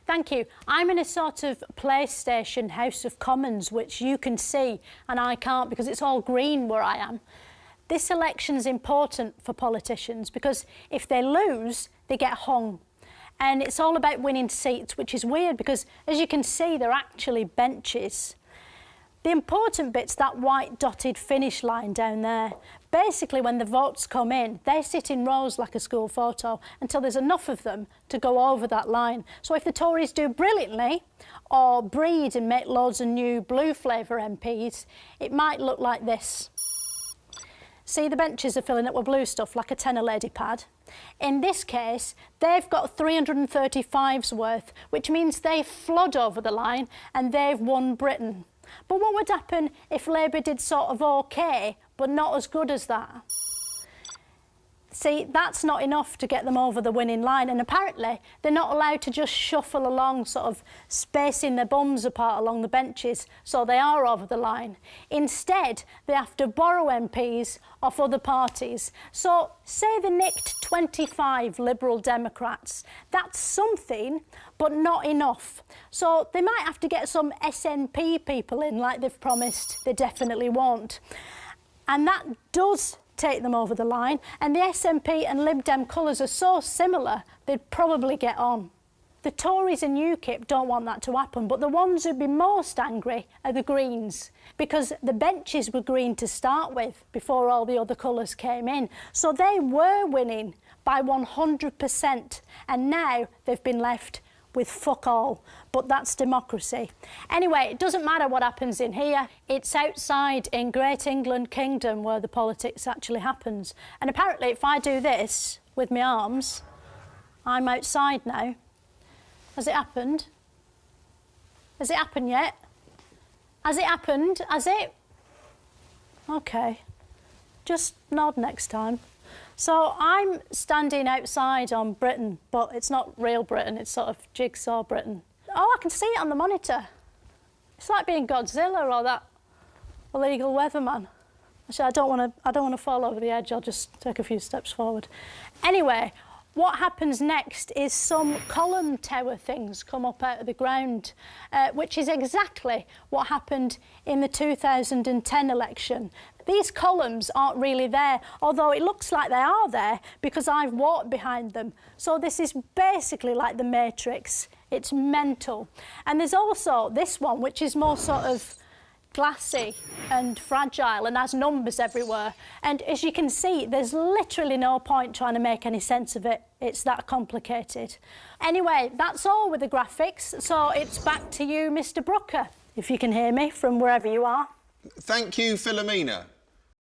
Thank you. I'm in a sort of PlayStation House of Commons, which you can see and I can't because it's all green where I am. This election's important for politicians because if they lose, they get hung. And it's all about winning seats, which is weird because, as you can see, they're actually benches. The important bit's that white dotted finish line down there. Basically, when the votes come in, they sit in rows like a school photo until there's enough of them to go over that line. So if the Tories do brilliantly or breed and make loads of new blue flavour MPs, it might look like this. See, the benches are filling up with blue stuff like a tenner lady pad. In this case, they've got 335's worth, which means they flood over the line and they've won Britain. But what would happen if Labour did sort of OK, but not as good as that? See, that's not enough to get them over the winning line, and apparently they're not allowed to just shuffle along, sort of spacing their bums apart along the benches so they are over the line. Instead, they have to borrow MPs off other parties. So, say they nicked 25 Liberal Democrats. That's something, but not enough. So they might have to get some SNP people in, like they've promised they definitely won't. And that does take them over the line, and the SNP and Lib Dem colours are so similar they'd probably get on. The Tories and UKIP don't want that to happen, but the ones who'd be most angry are the Greens, because the benches were green to start with before all the other colours came in. So they were winning by 100%, and now they've been left with fuck all. But that's democracy. Anyway, it doesn't matter what happens in here. It's outside in Great England Kingdom where the politics actually happens. And apparently if I do this with my arms, I'm outside now. Has it happened? Has it happened yet? Has it happened? Has it? OK. Just nod next time. So I'm standing outside on Britain, but it's not real Britain, it's sort of jigsaw Britain. Oh, I can see it on the monitor. It's like being Godzilla or that illegal weatherman. Actually, I don't want to fall over the edge, I'll just take a few steps forward. Anyway, what happens next is some column tower things come up out of the ground, which is exactly what happened in the 2010 election. These columns aren't really there, although it looks like they are there because I've walked behind them. So this is basically like the Matrix. It's mental. And there's also this one, which is more sort of glassy and fragile and has numbers everywhere. And as you can see, there's literally no point trying to make any sense of it. It's that complicated. Anyway, that's all with the graphics. So it's back to you, Mr. Brooker, if you can hear me from wherever you are. Thank you, Philomena.